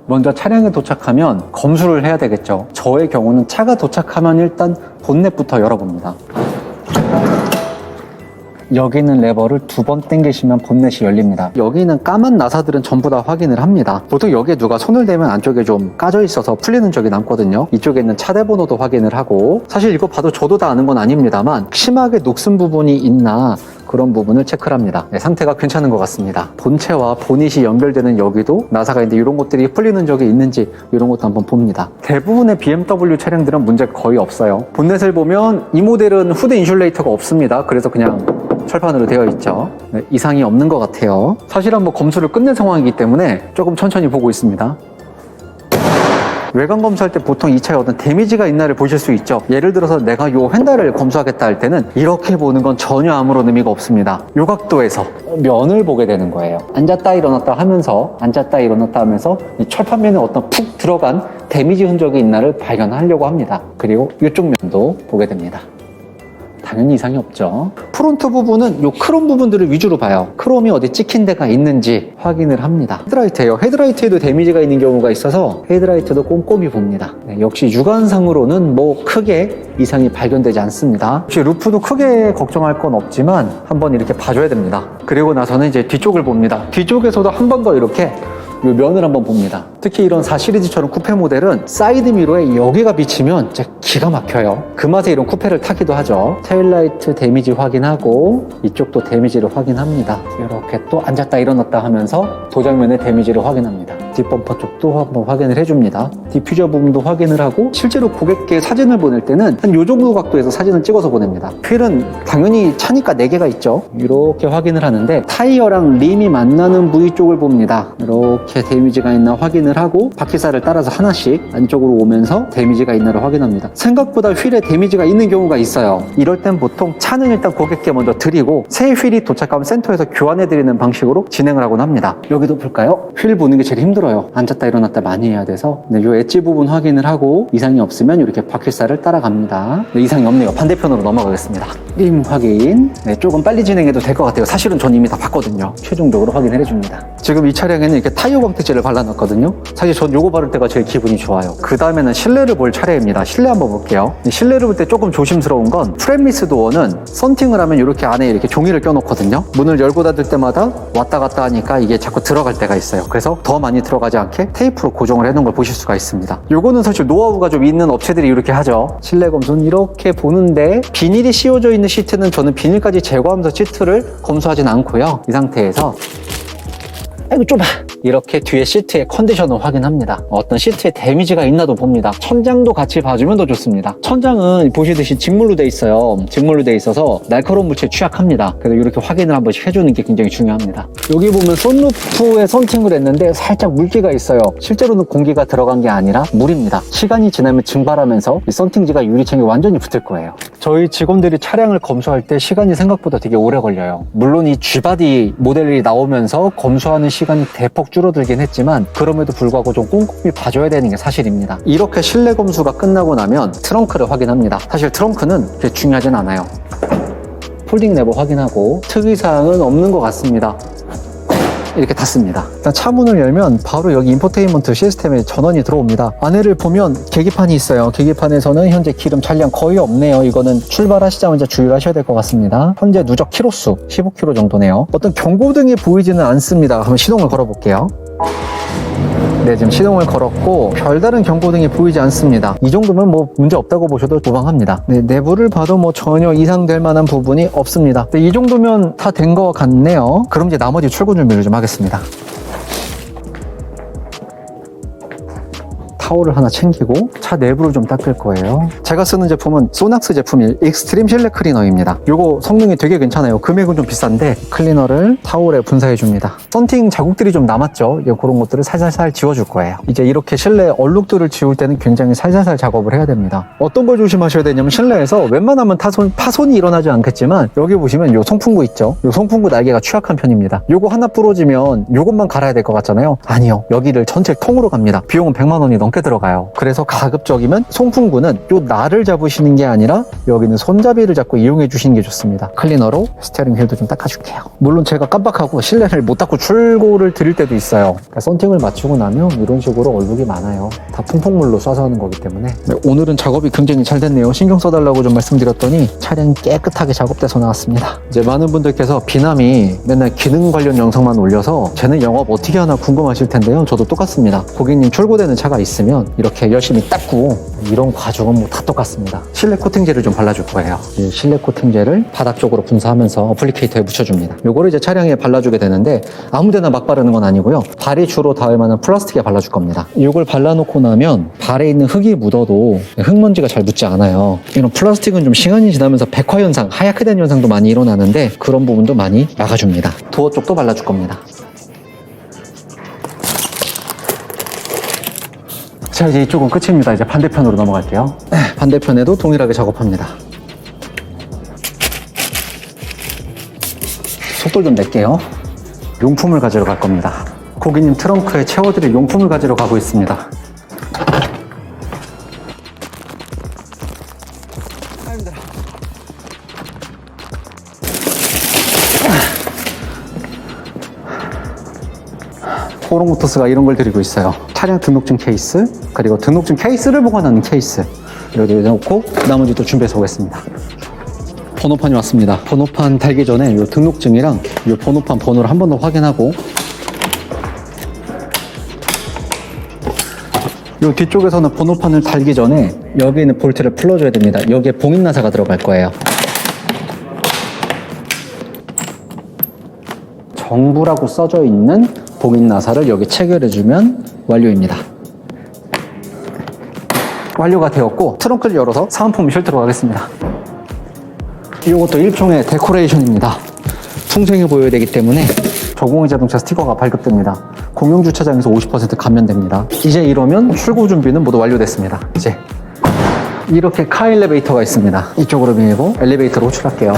먼저 차량에 도착하면 검수를 해야 되겠죠. 저의 경우는 차가 도착하면 일단 본넷부터 열어봅니다. 여기 있는 레버를 2번 당기시면 본넷이 열립니다. 여기 있는 까만 나사들은 전부 다 확인을 합니다. 보통 여기에 누가 손을 대면 안쪽에 좀 까져 있어서 풀리는 적이 남거든요. 이쪽에 있는 차대 번호도 확인을 하고, 사실 이거 봐도 저도 다 아는 건 아닙니다만 심하게 녹슨 부분이 있나 그런 부분을 체크를 합니다. 네, 상태가 괜찮은 것 같습니다. 본체와 보닛이 연결되는 여기도 나사가 있는데 이런 것들이 풀리는 적이 있는지 이런 것도 한번 봅니다. 대부분의 BMW 차량들은 문제 거의 없어요. 본넷을 보면 이 모델은 후드 인슐레이터가 없습니다. 그래서 그냥 철판으로 되어 있죠. 네, 이상이 없는 것 같아요. 사실은 뭐 검수를 끝낸 상황이기 때문에 조금 천천히 보고 있습니다. 외관 검수할 때 보통 이 차에 어떤 데미지가 있나를 보실 수 있죠. 예를 들어서 내가 요 휀달을 검수하겠다 할 때는 이렇게 보는 건 전혀 아무런 의미가 없습니다. 요 각도에서 면을 보게 되는 거예요. 앉았다 일어났다 하면서 이 철판면에 어떤 푹 들어간 데미지 흔적이 있나를 발견하려고 합니다. 그리고 이쪽 면도 보게 됩니다. 당연히 이상이 없죠. 프론트 부분은 요 크롬 부분들을 위주로 봐요. 크롬이 어디 찍힌 데가 있는지 확인을 합니다. 헤드라이트예요. 헤드라이트에도 데미지가 있는 경우가 있어서 헤드라이트도 꼼꼼히 봅니다. 네, 역시 육안상으로는 뭐 크게 이상이 발견되지 않습니다. 혹시 루프도 크게 걱정할 건 없지만 한번 이렇게 봐줘야 됩니다. 그리고 나서는 이제 뒤쪽을 봅니다. 뒤쪽에서도 한 번 더 이렇게 이 면을 한번 봅니다. 특히 이런 4 시리즈처럼 쿠페 모델은 사이드 미러에 여기가 비치면 진짜 기가 막혀요. 그 맛에 이런 쿠페를 타기도 하죠. 테일라이트 데미지 확인하고 이쪽도 데미지를 확인합니다. 이렇게 또 앉았다 일어났다 하면서 도장면의 데미지를 확인합니다. 뒷범퍼 쪽도 한번 확인을 해줍니다. 디퓨저 부분도 확인을 하고, 실제로 고객께 사진을 보낼 때는 한 요 정도 각도에서 사진을 찍어서 보냅니다. 휠은 당연히 차니까 4개가 있죠. 이렇게 확인을 하는데 타이어랑 림이 만나는 부위 쪽을 봅니다. 이렇게 데미지가 있나 확인을 하고 바퀴살을 따라서 하나씩 안쪽으로 오면서 데미지가 있나를 확인합니다. 생각보다 휠에 데미지가 있는 경우가 있어요. 이럴 땐 보통 차는 일단 고객께 먼저 드리고 새 휠이 도착하면 센터에서 교환해 드리는 방식으로 진행을 하곤 합니다. 여기도 볼까요? 휠 보는 게 제일 힘들어요. 앉았다 일어났다 많이 해야 돼서 이 엣지 부분 확인을 하고 이상이 없으면 이렇게 바퀴살을 따라갑니다. 네, 이상이 없네요. 반대편으로 넘어가겠습니다. 림 확인. 네, 조금 빨리 진행해도 될 것 같아요. 사실은 전 이미 다 봤거든요. 최종적으로 확인을 해줍니다. 지금 이 차량에는 이렇게 타이어 광택제를 발라놨거든요. 사실 전 요거 바를 때가 제일 기분이 좋아요. 그 다음에는 실내를 볼 차례입니다. 실내 한번 볼게요. 실내를 볼 때 조금 조심스러운 건 프레미스 도어는 썬팅을 하면 이렇게 안에 이렇게 종이를 껴놓거든요. 문을 열고 닫을 때마다 왔다 갔다 하니까 이게 자꾸 들어갈 때가 있어요. 그래서 더 많이 들어가지 않게 테이프로 고정을 해놓은 걸 보실 수가 있습니다. 요거는 사실 노하우가 좀 있는 업체들이 이렇게 하죠. 실내 검수는 이렇게 보는데 비닐이 씌워져 있는 시트는 저는 비닐까지 제거하면서 시트를 검수하진 않고요. 이 상태에서 아이고 좁아. 이렇게 뒤에 시트의 컨디션을 확인합니다. 어떤 시트에 데미지가 있나도 봅니다. 천장도 같이 봐주면 더 좋습니다. 천장은 보시듯이 직물로 돼 있어요. 직물로 돼 있어서 날카로운 물체에 취약합니다. 그래서 이렇게 확인을 한 번씩 해주는 게 굉장히 중요합니다. 여기 보면 썬루프에 썬팅을 했는데 살짝 물기가 있어요. 실제로는 공기가 들어간 게 아니라 물입니다. 시간이 지나면 증발하면서 이 썬팅지가 유리창에 완전히 붙을 거예요. 저희 직원들이 차량을 검수할 때 시간이 생각보다 되게 오래 걸려요. 물론 이 G바디 모델이 나오면서 검수하는 시간이 대폭 줄어들긴 했지만 그럼에도 불구하고 좀 꼼꼼히 봐줘야 되는 게 사실입니다. 이렇게 실내 검수가 끝나고 나면 트렁크를 확인합니다. 사실 트렁크는 그렇게 중요하진 않아요. 폴딩 레버 확인하고 특이사항은 없는 것 같습니다. 이렇게 닫습니다. 일단 차 문을 열면 바로 여기 인포테인먼트 시스템에 전원이 들어옵니다. 안에를 보면 계기판이 있어요. 계기판에서는 현재 기름 잔량 거의 없네요. 이거는 출발하시자마자 주의를 하셔야 될 것 같습니다. 현재 누적 키로수 15km 정도네요. 어떤 경고등이 보이지는 않습니다. 한번 시동을 걸어볼게요. 네, 지금 시동을 걸었고 별다른 경고등이 보이지 않습니다. 이 정도면 뭐 문제 없다고 보셔도 무방합니다. 네, 내부를 봐도 뭐 전혀 이상될 만한 부분이 없습니다. 네, 이 정도면 다 된 것 같네요. 그럼 이제 나머지 출고 준비를 좀 하겠습니다. 타올을 하나 챙기고 차 내부를 좀 닦을 거예요. 제가 쓰는 제품은 소낙스 제품인 익스트림 실내 클리너입니다. 이거 성능이 되게 괜찮아요. 금액은 좀 비싼데 클리너를 타올에 분사해 줍니다. 썬팅 자국들이 좀 남았죠. 그런 것들을 살살살 지워줄 거예요. 이제 이렇게 실내 얼룩들을 지울 때는 굉장히 살살살 작업을 해야 됩니다. 어떤 걸 조심하셔야 되냐면 실내에서 웬만하면 파손이 일어나지 않겠지만 여기 보시면 요 송풍구 있죠. 요 송풍구 날개가 취약한 편입니다. 요거 하나 부러지면 요것만 갈아야 될 것 같잖아요. 아니요. 여기를 전체 통으로 갑니다. 비용은 100만 원이 넘게 이렇게 들어가요. 그래서 가급적이면 송풍구는 요 날을 잡으시는 게 아니라 여기는 손잡이를 잡고 이용해 주시는 게 좋습니다. 클리너로 스티어링 휠도 좀 닦아줄게요. 물론 제가 깜빡하고 실내를 못 닦고 출고를 드릴 때도 있어요. 그러니까 썬팅을 맞추고 나면 이런 식으로 얼룩이 많아요. 다 퐁퐁물로 쏴서 하는 거기 때문에. 네, 오늘은 작업이 굉장히 잘 됐네요. 신경 써달라고 좀 말씀드렸더니 차량이 깨끗하게 작업돼서 나왔습니다. 이제 많은 분들께서 비남이 맨날 기능 관련 영상만 올려서 쟤는 영업 어떻게 하나 궁금하실 텐데요. 저도 똑같습니다. 고객님 출고되는 차가 있으면 이렇게 열심히 닦고 이런 과정은 뭐 다 똑같습니다. 실내 코팅제를 좀 발라줄 거예요. 이 실내 코팅제를 바닥 쪽으로 분사하면서 어플리케이터에 묻혀줍니다. 요거를 이제 차량에 발라주게 되는데 아무데나 막 바르는 건 아니고요. 발이 주로 닿을 만한 플라스틱에 발라줄 겁니다. 이걸 발라놓고 나면 발에 있는 흙이 묻어도 흙먼지가 잘 묻지 않아요. 이런 플라스틱은 좀 시간이 지나면서 백화 현상, 하얗게 된 현상도 많이 일어나는데 그런 부분도 많이 막아줍니다. 도어 쪽도 발라줄 겁니다. 자, 이제 이쪽은 끝입니다. 이제 반대편으로 넘어갈게요. 반대편에도 동일하게 작업합니다. 속도 좀 낼게요. 용품을 가지러 갈 겁니다. 고객님 트렁크에 채워드릴 용품을 가지러 가고 있습니다. 힘들어. 포롱모터스가 이런 걸 드리고 있어요. 차량 등록증 케이스, 그리고 등록증 케이스를 보관하는 케이스. 여기 놓고 나머지 또 준비해서 오겠습니다. 번호판이 왔습니다. 번호판 달기 전에 이 등록증이랑 이 번호판 번호를 한 번 더 확인하고, 이 뒤쪽에서는 번호판을 달기 전에 여기 있는 볼트를 풀어줘야 됩니다. 여기에 봉인나사가 들어갈 거예요. 정부라고 써져 있는 봉인나사를 여기 체결해주면 완료입니다. 완료가 되었고 트렁크를 열어서 사은품을 실도록 하겠습니다. 이것도 일종의 데코레이션입니다. 풍성해 보여야 되기 때문에 저공해 자동차 스티커가 발급됩니다. 공용주차장에서 50% 감면됩니다. 이제 이러면 출고 준비는 모두 완료됐습니다. 이제 이렇게 카 엘리베이터가 있습니다. 이쪽으로 밀고 엘리베이터로 호출할게요.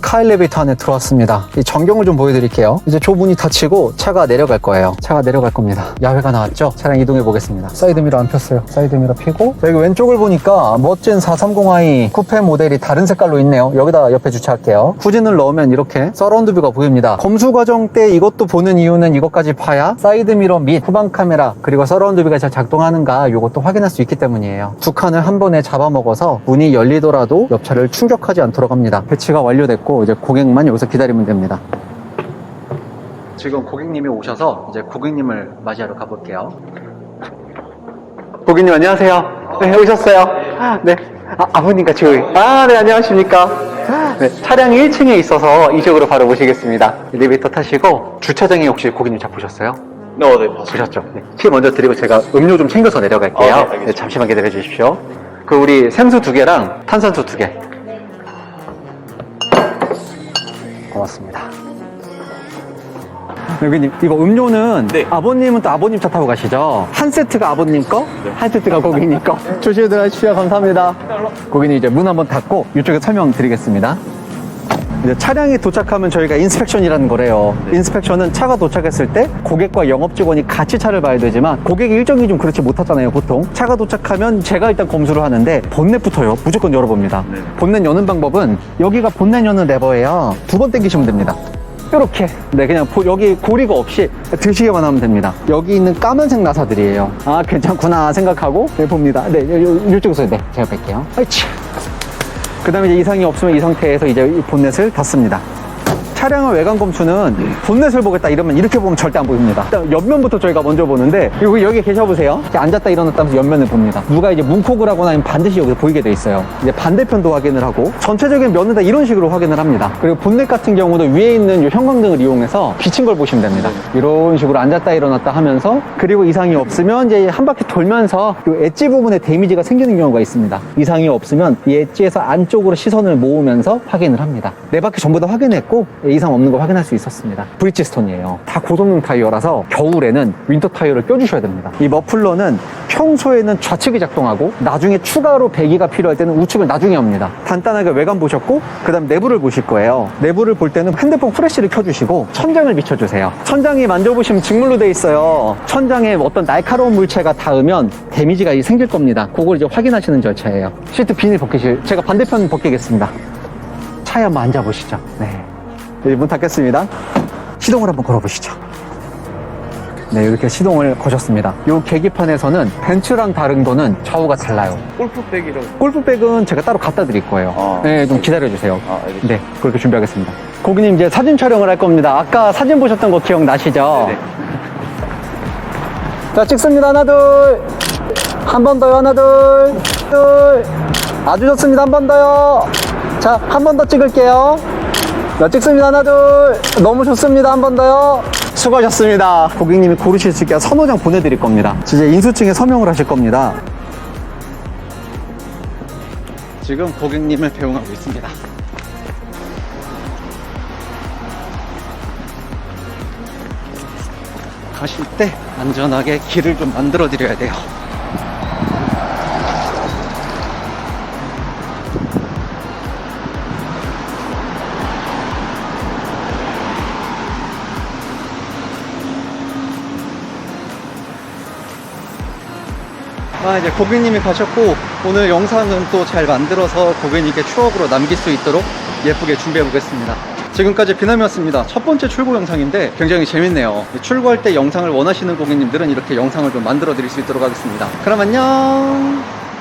카 엘리베이터 안에 들어왔습니다. 이 전경을 좀 보여드릴게요. 이제 좁은이 닫히고 차가 내려갈 거예요. 차가 내려갈 겁니다. 야외가 나왔죠? 차량 이동해 보겠습니다. 사이드미러 안 폈어요. 사이드미러 피고, 여기 왼쪽을 보니까 멋진 430i 쿠페 모델이 다른 색깔로 있네요. 여기다 옆에 주차할게요. 후진을 넣으면 이렇게 서라운드 뷰가 보입니다. 검수 과정 때 이것도 보는 이유는 이것까지 봐야 사이드미러 및 후방 카메라 그리고 서라운드 뷰가 잘 작동하는가 이것도 확인할 수 있기 때문이에요. 두 칸을 한 번에 잡아먹어서 문이 열리더라도 옆차를 충격하지 않도록 합니다. 배치가 완료됐고 이제 고객만 여기서 기다리면 됩니다. 지금 고객님이 오셔서 이제 고객님을 맞이하러 가볼게요. 고객님 안녕하세요. 네, 오셨어요. 네. 아버님 같이 네, 안녕하십니까. 네, 차량이 1층에 있어서 이쪽으로 바로 모시겠습니다. 엘리베이터 타시고 주차장에 혹시 고객님 잡으셨어요? 네, 봤습니다. 보셨죠? 네. 키 먼저 드리고 제가 음료 좀 챙겨서 내려갈게요. 네, 네, 잠시만 기다려 주십시오. 그 우리 생수 2개랑 탄산수 2개. 고맙습니다. 여기님, 이거 음료는 네. 아버님은 또 아버님 차 타고 가시죠? 한 세트가 아버님 거, 네. 한 세트가 고객님 거. 조심히 들어가십시오. 감사합니다. 고객님 이제 문 한번 닫고 이쪽에 설명드리겠습니다. 이제 차량이 도착하면 저희가 인스펙션이라는 거래요. 네. 인스펙션은 차가 도착했을 때 고객과 영업직원이 같이 차를 봐야 되지만 고객이 일정이 좀 그렇지 못하잖아요, 보통. 차가 도착하면 제가 일단 검수를 하는데 본넷부터요, 무조건 열어봅니다. 네. 본넷 여는 방법은 여기가 본넷 여는 레버예요. 2번 당기시면 됩니다. 이렇게. 네, 그냥 여기 고리가 없이 드시기만 하면 됩니다. 여기 있는 까만색 나사들이에요. 아, 괜찮구나 생각하고 네, 봅니다. 네, 이쪽에서 네, 제가 뺄게요. 아이치. 그 다음에 이제 이상이 없으면 이 상태에서 이제 이 본넷을 닫습니다. 차량의 외관 검수는 본넷을 보겠다 이러면 이렇게 보면 절대 안 보입니다. 일단 옆면부터 저희가 먼저 보는데, 여기 계셔보세요. 이렇게 앉았다 일어났다 하면서 옆면을 봅니다. 누가 이제 문콕을 하거나 하면 반드시 여기서 보이게 돼 있어요. 이제 반대편도 확인을 하고 전체적인 면은 다 이런 식으로 확인을 합니다. 그리고 본넷 같은 경우도 위에 있는 이 형광등을 이용해서 비친 걸 보시면 됩니다. 이런 식으로 앉았다 일어났다 하면서, 그리고 이상이 없으면 이제 한 바퀴 돌면서 이 엣지 부분에 데미지가 생기는 경우가 있습니다. 이상이 없으면 이 엣지에서 안쪽으로 시선을 모으면서 확인을 합니다. 네 바퀴 전부 다 확인했고 이상 없는 걸 확인할 수 있었습니다. 브리지스톤이에요. 다 고성능 타이어라서 겨울에는 윈터 타이어를 껴주셔야 됩니다. 이 머플러는 평소에는 좌측이 작동하고 나중에 추가로 배기가 필요할 때는 우측을 나중에 합니다. 간단하게 외관 보셨고 그 다음 내부를 보실 거예요. 내부를 볼 때는 핸드폰 프레쉬를 켜주시고 천장을 비춰주세요. 천장이 만져보시면 직물로 돼 있어요. 천장에 어떤 날카로운 물체가 닿으면 데미지가 생길 겁니다. 그걸 이제 확인하시는 절차예요. 시트 비닐 벗기실, 제가 반대편 벗기겠습니다. 차에 한번 앉아보시죠. 네. 문 닫겠습니다. 시동을 한번 걸어보시죠. 네, 이렇게 시동을 거셨습니다. 이 계기판에서는 벤츠랑 다른 거는 좌우가 달라요. 골프백이라고. 골프백은 제가 따로 갖다 드릴 거예요. 네, 좀 기다려주세요. 알겠습니다. 네, 그렇게 준비하겠습니다. 고객님 이제 사진 촬영을 할 겁니다. 아까 사진 보셨던 거 기억나시죠? 네네. 자, 찍습니다. 하나, 둘. 한 번 더요. 하나, 둘. 둘. 아주 좋습니다. 한 번 더요. 자, 한 번 더 찍을게요. 자, 찍습니다. 하나, 둘. 너무 좋습니다. 한 번 더요. 수고하셨습니다. 고객님이 고르실 수 있게 선호장 보내드릴 겁니다. 이제 인수증에 서명을 하실 겁니다. 지금 고객님을 배웅하고 있습니다. 가실 때 안전하게 길을 좀 만들어 드려야 돼요. 이제 고객님이 가셨고 오늘 영상은 또 잘 만들어서 고객님께 추억으로 남길 수 있도록 예쁘게 준비해 보겠습니다. 지금까지 비남이었습니다. 첫 번째 출고 영상인데 굉장히 재밌네요. 출고할 때 영상을 원하시는 고객님들은 이렇게 영상을 좀 만들어 드릴 수 있도록 하겠습니다. 그럼 안녕.